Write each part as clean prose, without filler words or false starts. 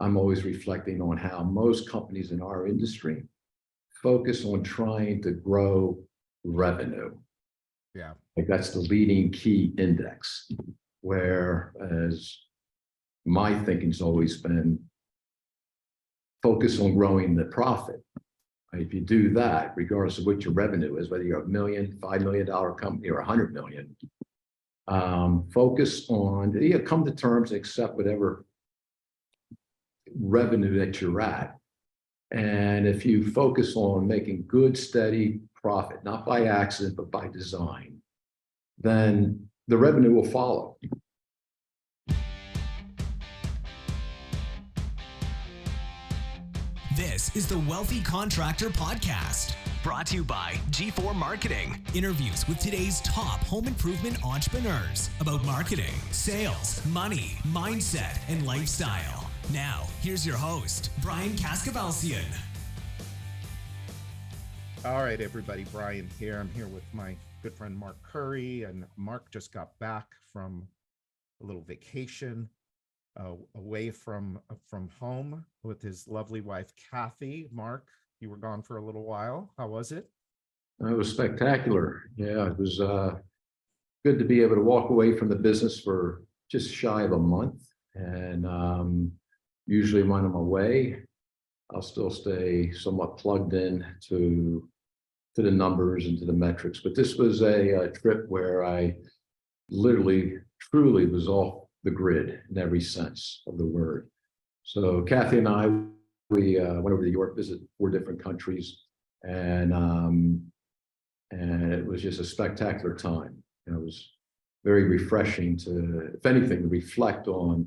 I'm always reflecting on how most companies in our industry focus on trying to grow revenue. Yeah. Like that's the leading key index, whereas my thinking's always been focus on growing the profit. If you do that, regardless of what your revenue is, whether you're $1 million, $5 million company or $100 million, focus on, come to terms and accept whatever revenue that you're at. And if you focus on making good, steady profit, not by accident, but by design, then the revenue will follow. This is the Wealthy Contractor Podcast, brought to you by G4 Marketing. Interviews with today's top home improvement entrepreneurs about marketing, sales, money, mindset, and lifestyle. Now, here's your host, Brian Kaskavalcian. All right, everybody, Brian here. I'm here with my good friend Mark Curry, and Mark just got back from a little vacation away from home with his lovely wife, Kathy. Mark, you were gone for a little while. How was it? It was spectacular. Yeah, it was good to be able to walk away from the business for just shy of a month. And usually when I'm away, I'll still stay somewhat plugged in to the numbers and to the metrics. But this was a trip where I literally, truly was off the grid in every sense of the word. So Kathy and I, we went over to Europe, visited 4 different countries, and it was just a spectacular time. And it was very refreshing to, if anything, to reflect on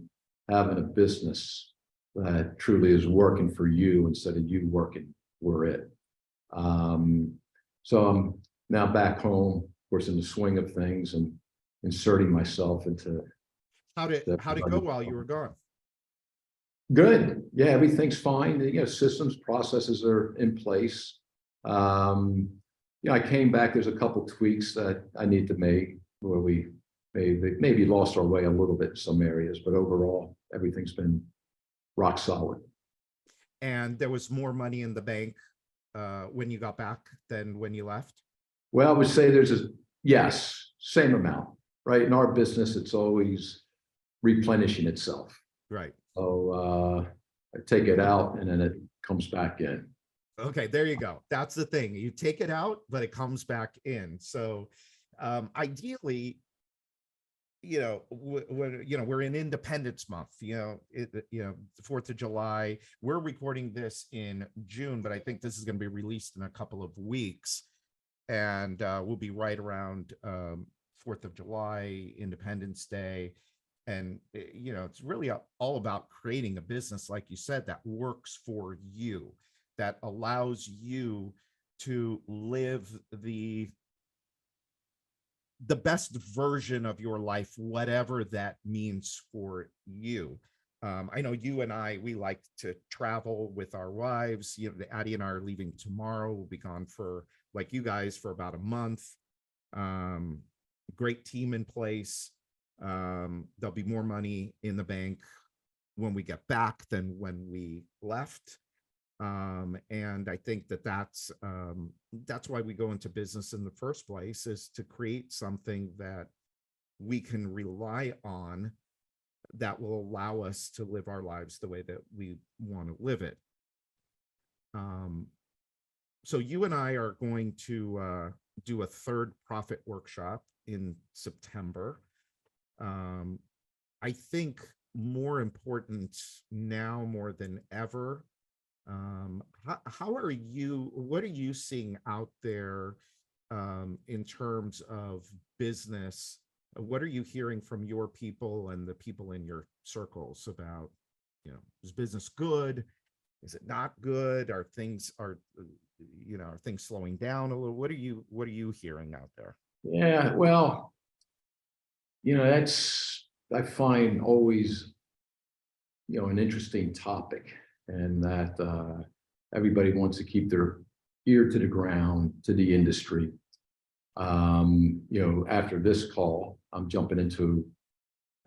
having a business that truly is working for you instead of you working for it. So I'm now back home, of course, in the swing of things and inserting myself into. How'd it go while you were gone? Good. Yeah, everything's fine. Systems, processes are in place. I came back. There's a couple tweaks that I need to make where we maybe lost our way a little bit in some areas, but overall, everything's been rock solid. And there was more money in the bank when you got back than when you left? Well, I would say yes, same amount, right? In our business, it's always replenishing itself. Right. So I take it out and then it comes back in. Okay, there you go. That's the thing. You take it out, but it comes back in. So ideally, we're in Independence Month, the 4th of July. We're recording this in June, but I think this is going to be released in a couple of weeks. And we'll be right around 4th of July, Independence Day. And, it's really all about creating a business, like you said, that works for you, that allows you to live the best version of your life, whatever that means for you. I know you and I, we like to travel with our wives. Addie and I are leaving tomorrow. We'll be gone for, like you guys, for about a month. Great team in place. There'll be more money in the bank when we get back than when we left. And I think that's why we go into business in the first place, is to create something that we can rely on that will allow us to live our lives the way that we want to live it. So you and I are going to do a 3rd profit workshop in September. I think more important now more than ever. How are you? What are you seeing out there in terms of business? What are you hearing from your people and the people in your circles about, is business good? Is it not good? Are things slowing down a little? What are you hearing out there? Yeah, well, I find always, an interesting topic, and that everybody wants to keep their ear to the ground to the industry. After this call, I'm jumping into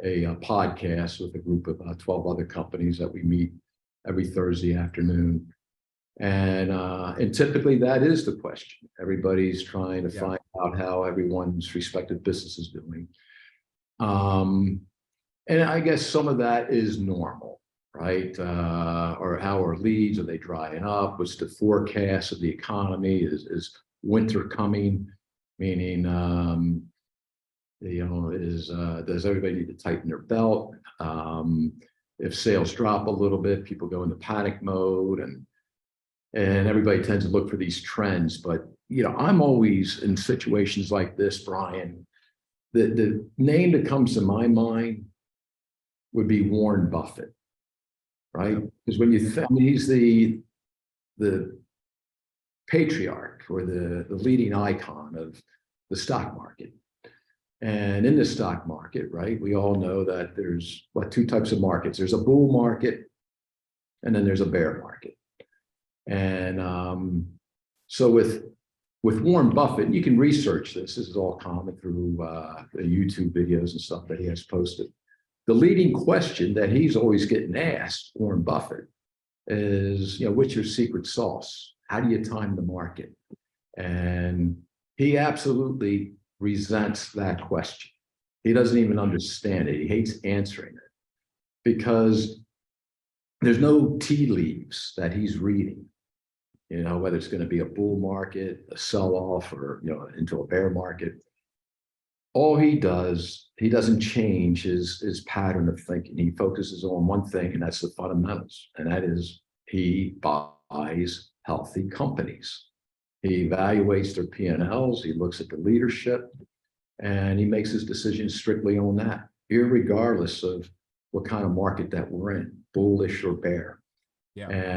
a podcast with a group of 12 other companies that we meet every Thursday afternoon. And typically that is the question. Everybody's trying to find out how everyone's respective business is doing. And I guess some of that is normal, right? Or how are leads? Are they drying up? What's the forecast of the economy? Is winter coming? Meaning, does everybody need to tighten their belt? If sales drop a little bit, people go into panic mode, and everybody tends to look for these trends. But I'm always in situations like this, Brian. The name that comes to my mind would be Warren Buffett, right? Because when he's the patriarch or the leading icon of the stock market. And in the stock market, right, we all know that there's two types of markets. There's a bull market, and then there's a bear market. And so with Warren Buffett, and you can research this. This is all common through the YouTube videos and stuff that he has posted. The leading question that he's always getting asked, Warren Buffett, is, what's your secret sauce? How do you time the market? And he absolutely resents that question. He doesn't even understand it. He hates answering it because there's no tea leaves that he's reading, whether it's going to be a bull market, a sell-off, or, into a bear market. All he does, he doesn't change his pattern of thinking. He focuses on one thing, and that's the fundamentals. And that is, he buys healthy companies. He evaluates their P&Ls, he looks at the leadership, and he makes his decisions strictly on that, irregardless of what kind of market that we're in, bullish or bear. Yeah.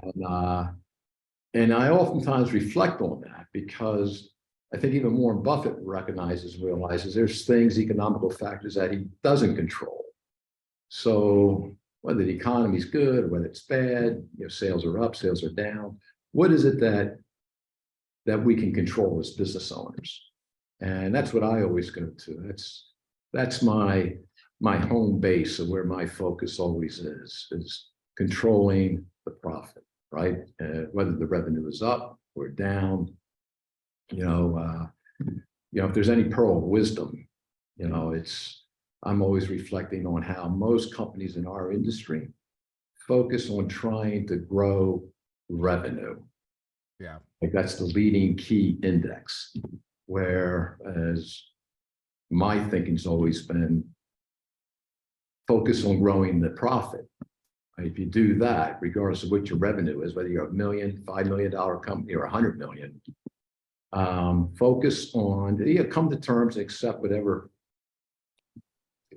And I oftentimes reflect on that because I think even Warren Buffett realizes there's things, economical factors that he doesn't control. So whether the economy is good or whether it's bad, sales are up, sales are down. What is it that we can control as business owners? And that's what I always go to. That's my home base of where my focus always is controlling the profit, right? Whether the revenue is up or down. If there's any pearl of wisdom, I'm always reflecting on how most companies in our industry focus on trying to grow revenue. Yeah. Like that's the leading key index, whereas my thinking's always been focus on growing the profit. If you do that, regardless of what your revenue is, whether you're $1 million, $5 million company, or $100 million, focus on, come to terms and accept whatever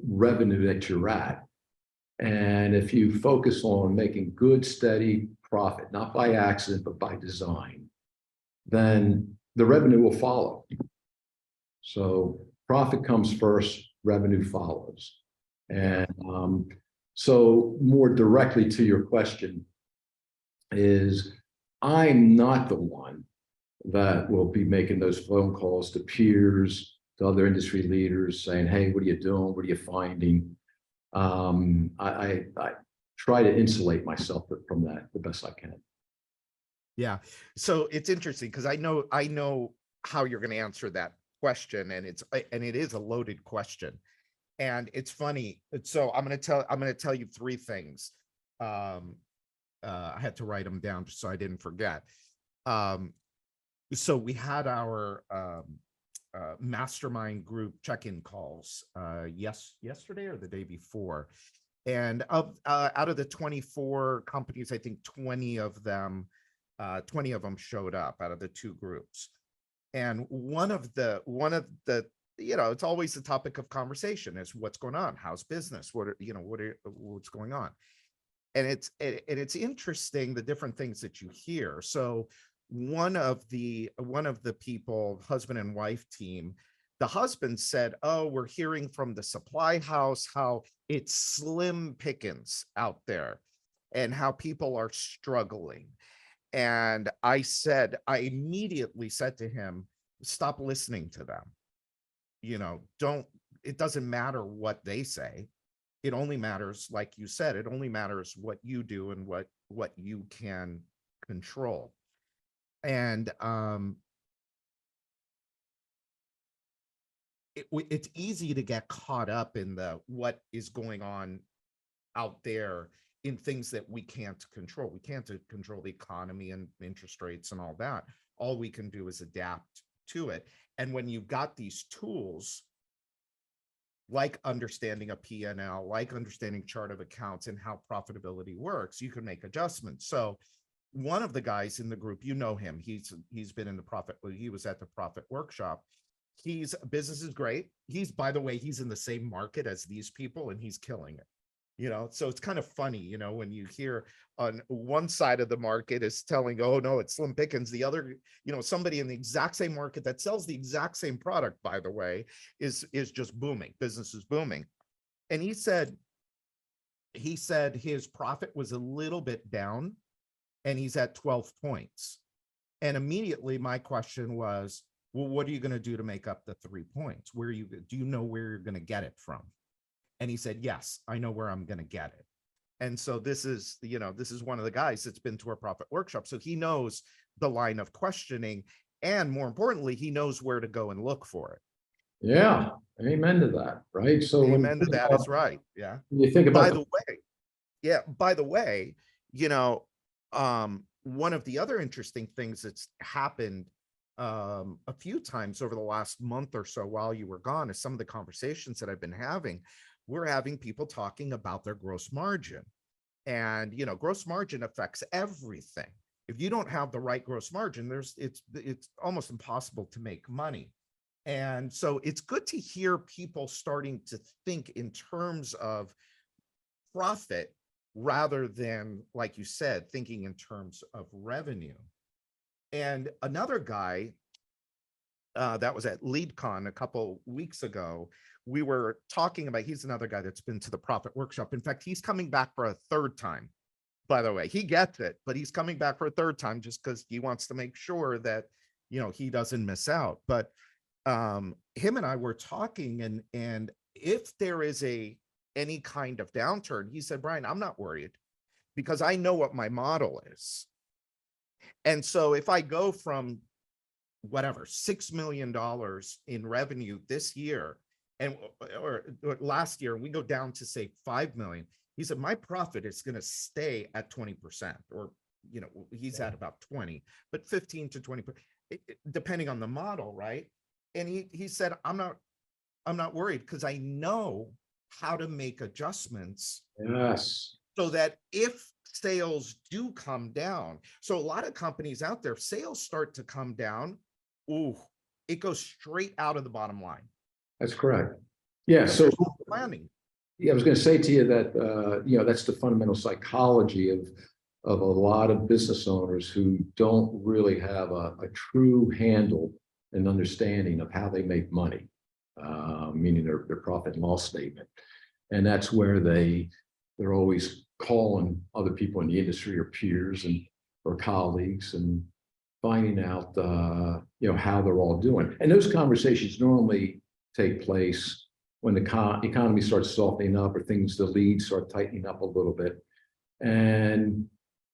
revenue that you're at. And if you focus on making good, steady profit, not by accident, but by design, then the revenue will follow. So profit comes first, revenue follows. And so more directly to your question is, I'm not the one that will be making those phone calls to peers, to other industry leaders saying, hey, what are you doing? What are you finding? I try to insulate myself from that the best I can. Yeah. So it's interesting because I know how you're going to answer that question, and it is a loaded question. And it's funny. So I'm going to tell you three things. I had to write them down just so I didn't forget. So we had our mastermind group check-in calls yesterday or the day before, and out of the 24 companies, I think 20 of them showed up out of the two groups. And one of the it's always the topic of conversation is what's going on, how's business, what's going on. And it's interesting the different things that you hear. So one of the people, husband and wife team, the husband said, oh, we're hearing from the supply house how it's slim pickings out there and how people are struggling. And I immediately said to him, stop listening to them. It doesn't matter what they say. it only matters, like you said, it only matters what you do and what you can control. And it's easy to get caught up in the what is going on out there in things that we can't control. We can't control the economy and interest rates and all that. All we can do is adapt to it. And when you've got these tools, like understanding a P&L, like understanding chart of accounts and how profitability works, you can make adjustments. So one of the guys in the group, you know him, he's been in the profit, he was at the profit workshop. Business is great. By the way, he's in the same market as these people and he's killing it. So it's kind of funny, when you hear on one side of the market is telling, oh no, it's slim pickings. The other, somebody in the exact same market that sells the exact same product, by the way, is just booming. Business is booming. And he said his profit was a little bit down and he's at 12 points. And immediately my question was, well, what are you going to do to make up the 3 points? Do you know where you're going to get it from? And he said, yes, I know where I'm going to get it. And so this is one of the guys that's been to our profit workshop. So he knows the line of questioning. And more importantly, he knows where to go and look for it. Yeah. Amen to that. Right. So amen to that is right. Yeah. You think about by the way, one of the other interesting things that's happened a few times over the last month or so while you were gone is some of the conversations that I've been having. We're having people talking about their gross margin, and gross margin affects everything. If you don't have the right gross margin, it's almost impossible to make money. And so it's good to hear people starting to think in terms of profit rather than, like you said, thinking in terms of revenue. And another guy that was at LeadCon a couple weeks ago, we were talking about, he's another guy that's been to the profit workshop. In fact, he's coming back for a third time, by the way. He gets it, but he's coming back for a third time just because he wants to make sure that, he doesn't miss out. But him and I were talking, and if there is any kind of downturn, he said, Brian, I'm not worried because I know what my model is. And so if I go from whatever, $6 million in revenue this year or last year, and we go down to say 5 million, he said, my profit is going to stay at 20%, or, he's at about 20, but 15 to 20%, depending on the model. Right. And he said, I'm not worried because I know how to make adjustments. Yes. So that if sales do come down, so a lot of companies out there, sales start to come down, it goes straight out of the bottom line. That's correct. Yeah. So planning. Yeah, I was going to say to you that that's the fundamental psychology of a lot of business owners who don't really have a true handle and understanding of how they make money, meaning their profit and loss statement. And that's where they're always calling other people in the industry or peers or colleagues and finding out how they're all doing. And those conversations normally take place when the economy starts softening up or the leads start tightening up a little bit. And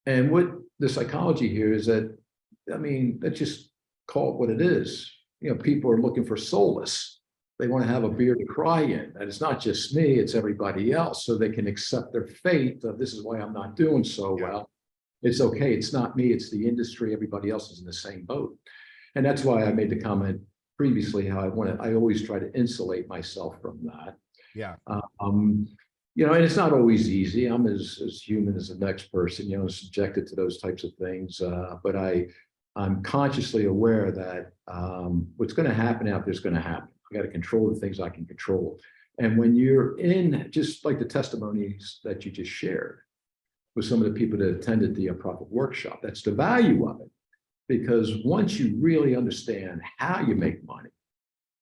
what the psychology here is that, let's just call it what it is. People are looking for solace. They want to have a beer to cry in. And it's not just me, it's everybody else. So they can accept their fate of this is why I'm not doing so well. It's okay. It's not me. It's the industry. Everybody else is in the same boat. And that's why I made the comment previously, how I always try to insulate myself from that. Yeah. And it's not always easy. I'm as human as the next person, subjected to those types of things. But I'm consciously aware that what's going to happen out there is going to happen. I got to control the things I can control. And when you're in, just like the testimonies that you just shared with some of the people that attended the profit workshop, that's the value of it. Because once you really understand how you make money,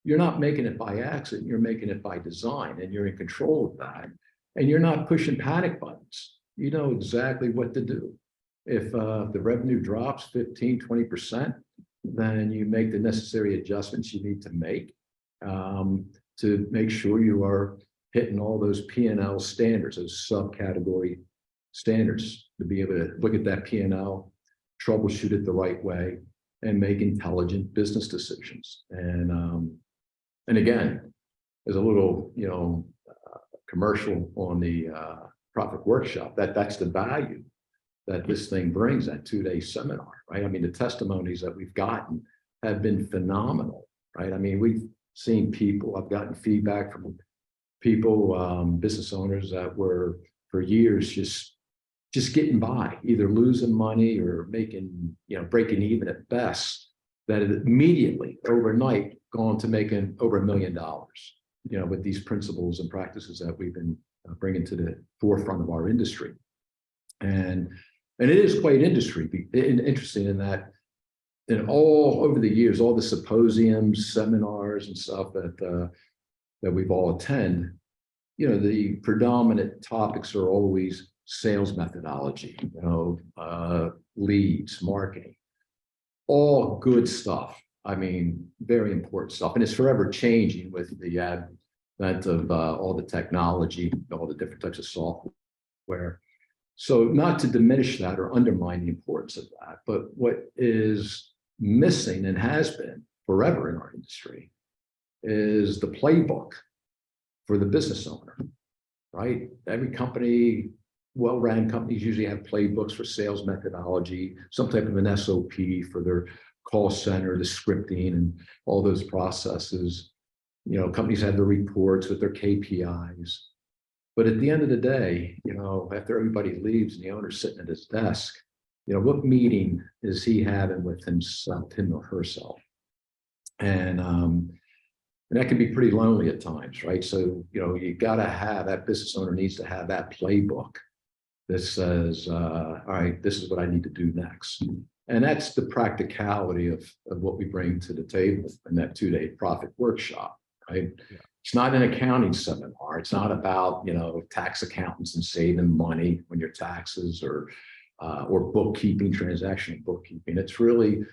you're not making it by accident, you're making it by design, and you're in control of that. And you're not pushing panic buttons. You know exactly what to do. If the revenue drops 15, 20%, then you make the necessary adjustments you need to make to make sure you are hitting all those P&L standards, those subcategory standards, to be able to look at that P&L, troubleshoot it the right way, and make intelligent business decisions. And again, there's a little, commercial on the Profit Workshop. That's the value that this thing brings, that 2-day seminar, right? I mean, the testimonies that we've gotten have been phenomenal, right? I mean, we've seen people, I've gotten feedback from people, business owners that were for years just getting by, either losing money or making, breaking even at best, that had immediately overnight gone to making over $1 million, with these principles and practices that we've been bringing to the forefront of our industry. And it is quite interesting in that, in all over the years, all the symposiums, seminars, and stuff that we've all attend, the predominant topics are always sales methodology, leads, marketing, all good stuff. I mean, very important stuff, and it's forever changing with the advent of all the technology, all the different types of software. So not to diminish that or undermine the importance of that, but what is missing and has been forever in our industry is the playbook for the business owner, right? Every company, well-ran companies usually have playbooks for sales methodology, some type of an SOP for their call center, the scripting and all those processes. Companies have the reports with their KPIs. But at the end of the day, after everybody leaves and the owner's sitting at his desk, what meeting is he having with himself, him or herself? And that can be pretty lonely at times, right? So, you got to have, that business owner needs to have that playbook that says, all right, this is what I need to do next. And that's the practicality of what we bring to the table in that 2-day profit workshop, right? Yeah. It's not an accounting seminar. It's not about, tax accountants and saving money on your taxes or bookkeeping, transactional bookkeeping. It's really,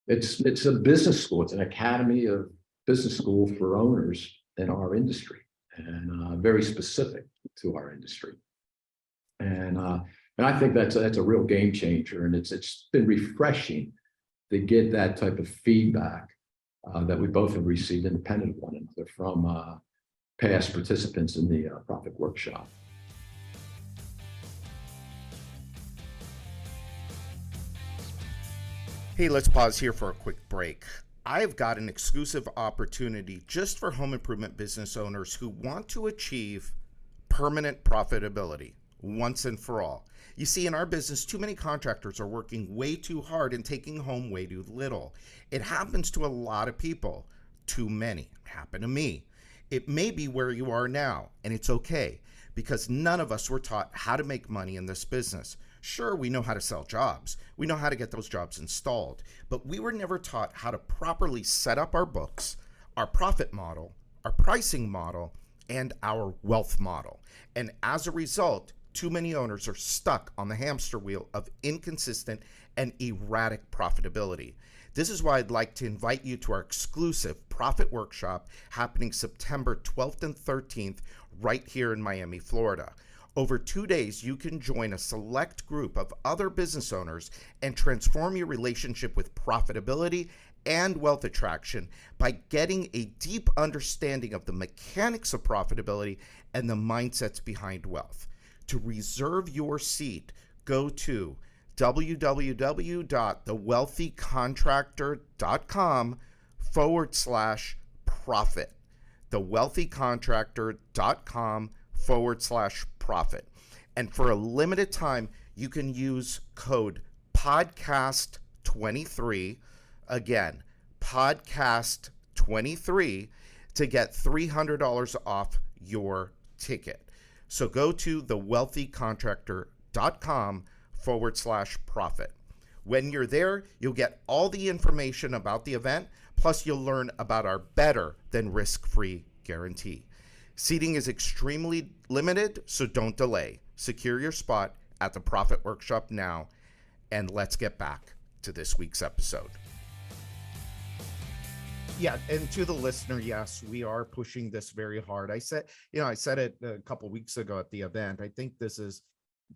it's a business school. It's an academy of business school for owners in our industry, and very specific to our industry. And I think that's a real game changer, and it's been refreshing to get that type of feedback that we both have received independent of one another from past participants in the Profit Workshop. Hey, let's pause here for a quick break. I've got an exclusive opportunity just for home improvement business owners who want to achieve permanent profitability once and for all. You see, in our business, too many contractors are working way too hard and taking home way too little. It happens to a lot of people. Too many. It happened to me. It may be where you are now, and it's okay, because none of us were taught how to make money in this business. Sure, we know how to sell jobs. We know how to get those jobs installed, but we were never taught how to properly set up our books, our profit model, our pricing model, and our wealth model. And as a result, too many owners are stuck on the hamster wheel of inconsistent and erratic profitability. This is why I'd like to invite you to our exclusive Profit Workshop happening September 12th and 13th right here in Miami, Florida. Over 2 days, you can join a select group of other business owners and transform your relationship with profitability and wealth attraction by getting a deep understanding of the mechanics of profitability and the mindsets behind wealth. To reserve your seat, go to www.thewealthycontractor.com/profit. thewealthycontractor.com/profit. And for a limited time, you can use code podcast23, again, podcast23, to get $300 off your ticket. So go to thewealthycontractor.com/profit. When you're there, you'll get all the information about the event, plus you'll learn about our better than risk-free guarantee. Seating is extremely limited, so don't delay. Secure your spot at the Profit Workshop now, and let's get back to this week's episode. Yeah, and to the listener, yes, we are pushing this very hard. I said it a couple weeks ago at the event. I think this is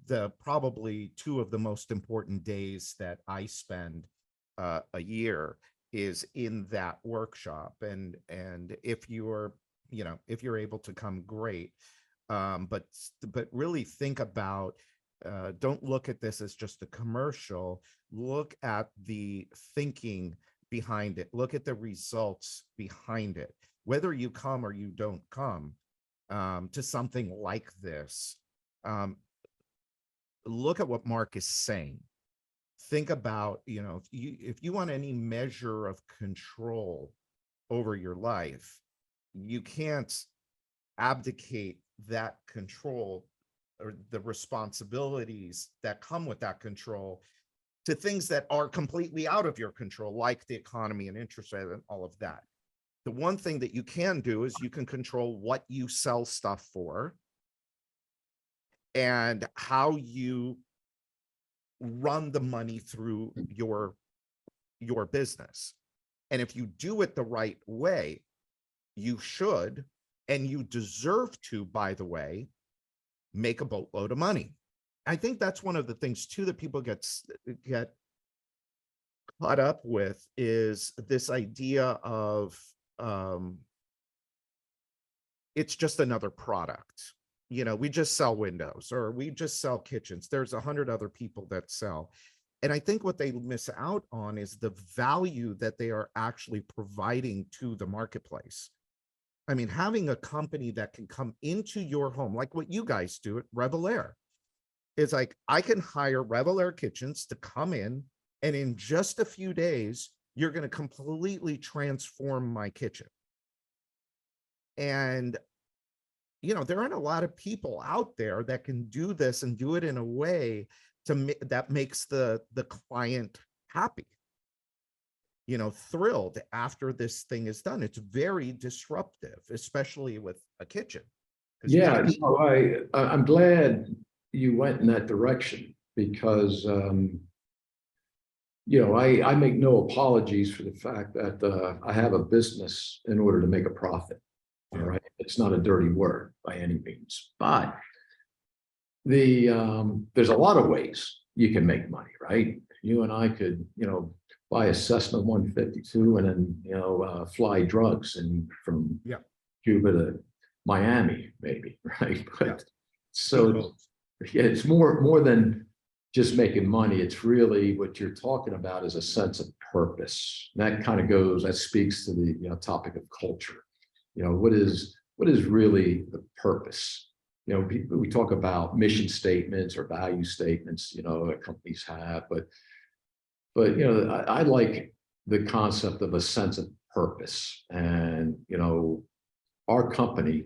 the probably two of the most important days that I spend a year is in that workshop. And if you're, if you're able to come, great. But really think about, don't look at this as just a commercial. Look at the thinking behind it. Look at the results behind it. Whether you come or you don't come to something like this, look at what Mark is saying. Think about, if you want any measure of control over your life, you can't abdicate that control or the responsibilities that come with that control to things that are completely out of your control, like the economy and interest rate and all of that. The one thing that you can do is you can control what you sell stuff for and how you run the money through your business. And if you do it the right way, you should, and you deserve to, by the way, make a boatload of money. I think that's one of the things too that people get caught up with, is this idea of it's just another product. We just sell windows, or we just sell kitchens. There's 100 other people that sell. And I think what they miss out on is the value that they are actually providing to the marketplace. I mean, having a company that can come into your home, like what you guys do at Revelare, is like, I can hire Revelare Kitchens to come in, and in just a few days, you're going to completely transform my kitchen. And, there aren't a lot of people out there that can do this and do it in a way that makes the client happy, thrilled after this thing is done. It's very disruptive, especially with a kitchen. Yeah, no, I'm glad you went in that direction, because I make no apologies for the fact that I have a business in order to make a profit. All right, it's not a dirty word by any means, but there's a lot of ways you can make money, right? You and I could, buy a Cessna 152 and then fly drugs and from Cuba to Miami, maybe, right? But so yeah, it's more than just making money. It's really what you're talking about is a sense of purpose. And that speaks to the topic of culture. What is really the purpose? We talk about mission statements or value statements, that companies have, but I like the concept of a sense of purpose. And our company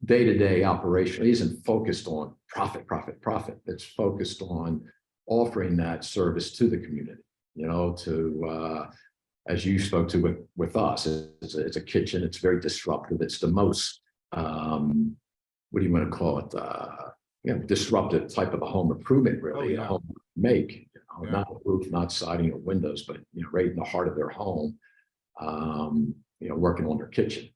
day-to-day operation isn't focused on profit. It's focused on offering that service to the community, as you spoke to with us, it's a kitchen. It's very disruptive. It's the most, what do you want to call it? Disruptive type of a home improvement, really. A home make, not a roof, not siding or windows, but right in the heart of their home, working on their kitchen.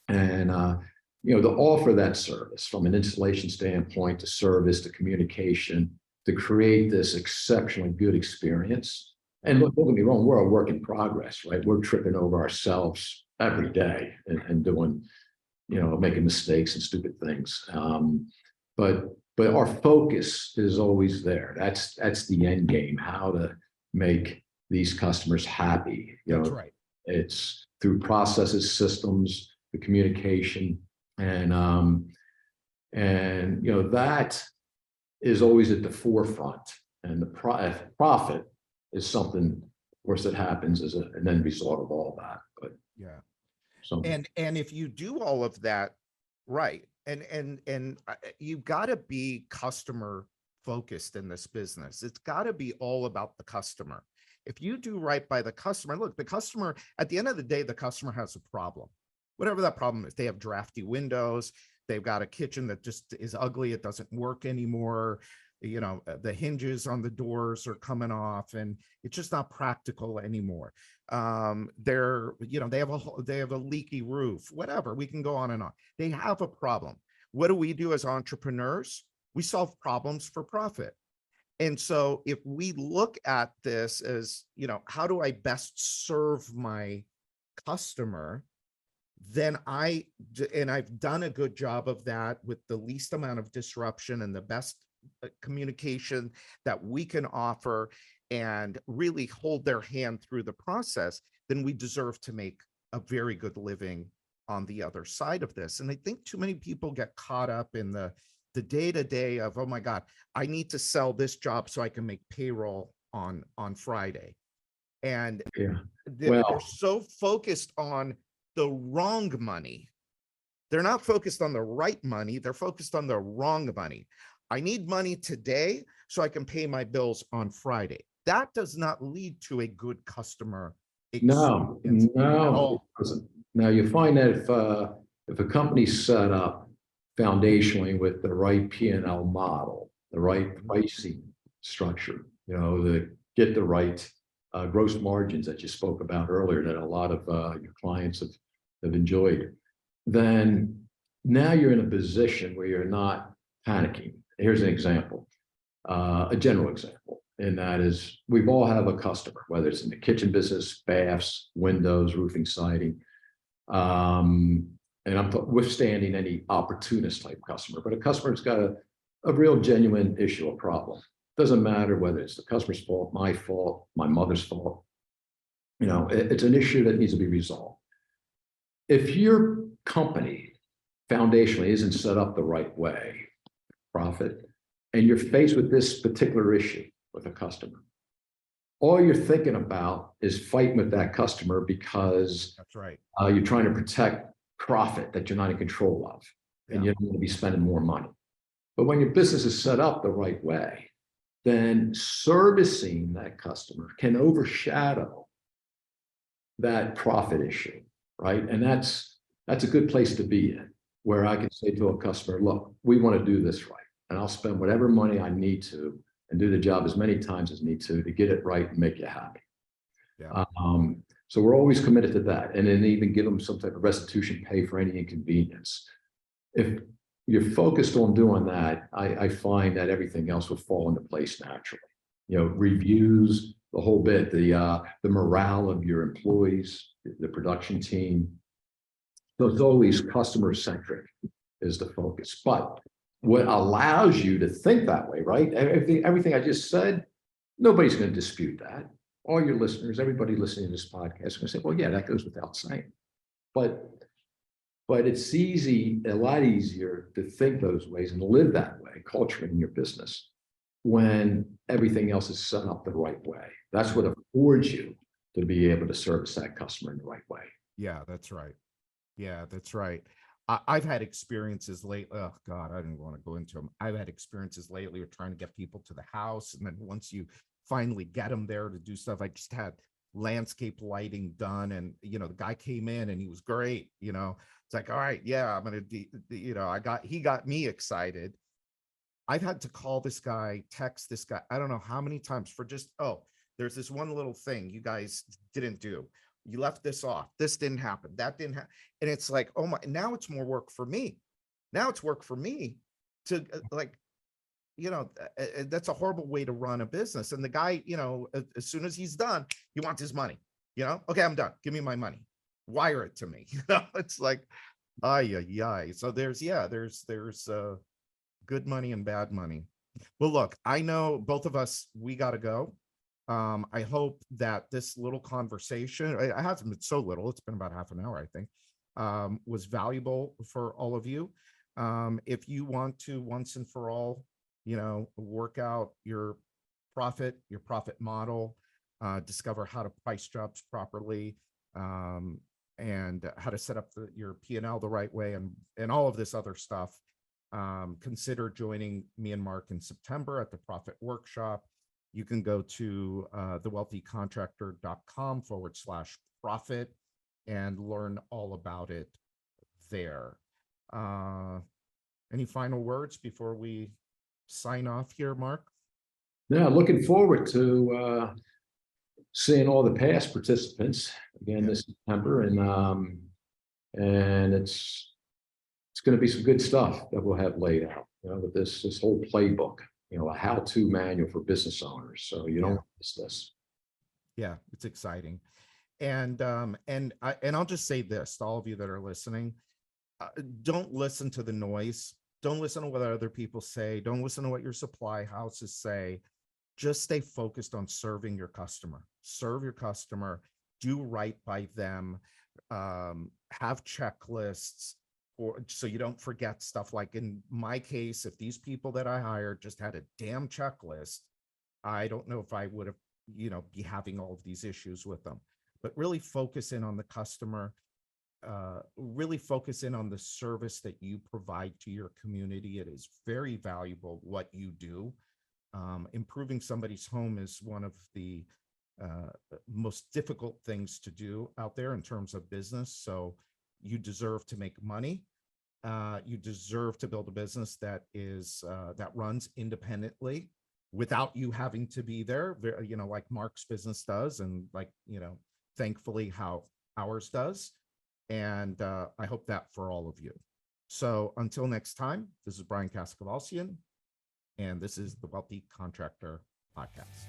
And to offer that service from an installation standpoint, to service, to communication, to create this exceptionally good experience. And look, don't get me wrong, we're a work in progress, right? We're tripping over ourselves every day and doing, making mistakes and stupid things. But our focus is always there. That's the end game, how to make these customers happy. That's right. It's through processes, systems, the communication, and that is always at the forefront. And the profit is something, of course, that happens as an end result of all that. But and if you do all of that right, and you've got to be customer focused in this business. It's got to be all about the customer. If you do right by the customer, look, the customer, at the end of the day, the customer has a problem, whatever that problem is. They have drafty windows. They've got a kitchen that just is ugly. It doesn't work anymore. the hinges on the doors are coming off, and it's just not practical anymore. They have a leaky roof, whatever. We can go on and on. They have a problem. What do we do as entrepreneurs? We solve problems for profit. And so if we look at this as, how do I best serve my customer, then I've done a good job of that with the least amount of disruption and the best communication that we can offer, and really hold their hand through the process, then we deserve to make a very good living on the other side of this. And I think too many people get caught up in the day-to-day of, oh my God, I need to sell this job so I can make payroll on Friday. And Yeah. they're Well, so focused on the wrong money. They're not focused on the right money. They're focused on the wrong money. I need money today so I can pay my bills on Friday. That does not lead to a good customer no, experience at no. all. It doesn't. Now you find that if a company's set up foundationally with the right P&L model, the right pricing structure, to get the right gross margins that you spoke about earlier, that a lot of your clients have enjoyed, then now you're in a position where you're not panicking. Here's an example, a general example, and that is we've all have a customer, whether it's in the kitchen business, baths, windows, roofing, siding. And I'm withstanding any opportunist type customer, but a customer's got a real genuine issue, a problem. Doesn't matter whether it's the customer's fault, my fault, my mother's fault. It's an issue that needs to be resolved. If your company foundationally isn't set up the right way, profit, and you're faced with this particular issue with a customer, all you're thinking about is fighting with that customer because That's right. you're trying to protect profit that you're not in control of, and you don't want to be spending more money. But when your business is set up the right way, then servicing that customer can overshadow that profit issue, right? And that's a good place to be in, where I can say to a customer, look, we want to do this right, and I'll spend whatever money I need to and do the job as many times as need to get it right and make you happy. Yeah. So we're always committed to that, and then even give them some type of restitution pay for any inconvenience. If you're focused on doing that, I find that everything else will fall into place naturally. Reviews, the whole bit, the morale of your employees, the production team. So it's always customer-centric is the focus. But what allows you to think that way, right? Everything I just said, nobody's going to dispute that. All your listeners, everybody listening to this podcast is going to say, well, yeah, that goes without saying. But it's a lot easier to think those ways and live that way, culture in your business, when everything else is set up the right way. That's what affords you to be able to service that customer in the right way. Yeah, that's right. Yeah, that's right. I've had experiences lately. Oh God, I didn't want to go into them. I've had experiences lately of trying to get people to the house, and then once you finally get them there to do stuff, I just had landscape lighting done, and the guy came in and he was great. It's like, all right, yeah, I'm gonna he got me excited. I've had to call this guy, text this guy, I don't know how many times for just, oh, there's this one little thing you guys didn't do. You left this off. This didn't happen. That didn't happen. And it's like, oh my, now it's more work for me. Now it's work for me to that's a horrible way to run a business. And the guy, as soon as he's done, he wants his money, okay, I'm done. Give me my money. Wire it to me. It's like, ay. So there's good money and bad money. Well, look, I know both of us, we got to go. I hope that this little conversation, it hasn't been so little, it's been about half an hour, I think, was valuable for all of you. If you want to once and for all, work out your profit model, discover how to price jobs properly, and how to set up your P&L the right way, and all of this other stuff, consider joining me and Mark in September at the Profit Workshop. You can go to thewealthycontractor.com/profit and learn all about it there. Any final words before we sign off here, Mark? Yeah, looking forward to seeing all the past participants again Yeah. this September, and it's going to be some good stuff that we'll have laid out. With this whole playbook, a how-to manual for business owners. So you don't miss this. Yeah, it's exciting. And I'll just say this to all of you that are listening: don't listen to the noise. Don't listen to what other people say. Don't listen to what your supply houses say. Just stay focused on serving your customer. Serve your customer. Do right by them. Have checklists, so you don't forget stuff. Like in my case, if these people that I hired just had a damn checklist, I don't know if I would have, be having all of these issues with them. But really focus in on the customer. Really focus in on the service that you provide to your community. It is very valuable what you do. Improving somebody's home is one of the most difficult things to do out there in terms of business. So you deserve to make money. You deserve to build a business that runs independently without you having to be there, like Mark's business does, and thankfully how ours does. And I hope that for all of you. So until next time, this is Brian Kaskavalsian, and this is the Wealthy Contractor Podcast.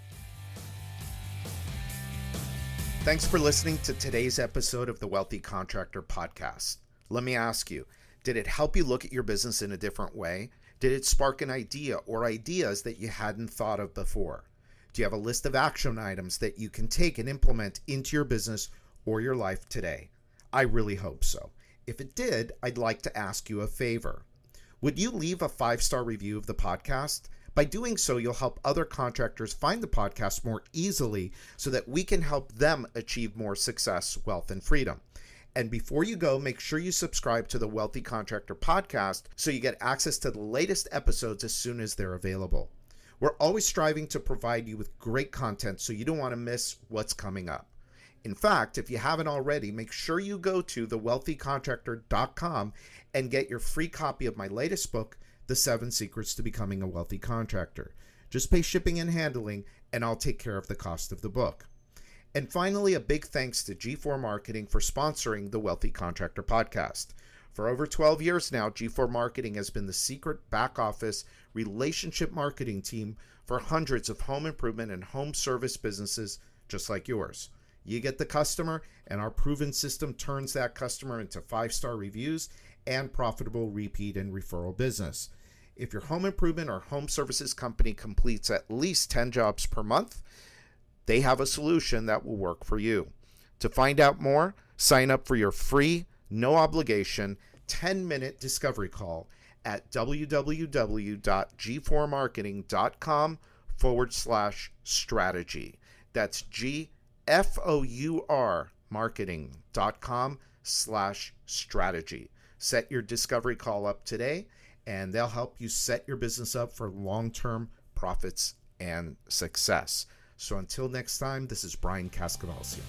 Thanks for listening to today's episode of the Wealthy Contractor Podcast. Let me ask you, did it help you look at your business in a different way? Did it spark an idea or ideas that you hadn't thought of before? Do you have a list of action items that you can take and implement into your business or your life today? I really hope so. If it did, I'd like to ask you a favor. Would you leave a 5-star review of the podcast? By doing so, you'll help other contractors find the podcast more easily so that we can help them achieve more success, wealth, and freedom. And before you go, make sure you subscribe to the Wealthy Contractor Podcast so you get access to the latest episodes as soon as they're available. We're always striving to provide you with great content, so you don't want to miss what's coming up. In fact, if you haven't already, make sure you go to thewealthycontractor.com and get your free copy of my latest book, The 7 Secrets to Becoming a Wealthy Contractor. Just pay shipping and handling, and I'll take care of the cost of the book. And finally, a big thanks to G4 Marketing for sponsoring the Wealthy Contractor Podcast. For over 12 years now, G4 Marketing has been the secret back office relationship marketing team for hundreds of home improvement and home service businesses just like yours. You get the customer, and our proven system turns that customer into 5-star reviews and profitable repeat and referral business. If your home improvement or home services company completes at least 10 jobs per month, they have a solution that will work for you. To find out more, sign up for your free, no obligation, 10-minute discovery call at www.gfourmarketing.com/strategy. That's GFOUR marketing.com/strategy. Set your discovery call up today, and they'll help you set your business up for long-term profits and success. So until next time, this is Brian Kaskavalsian.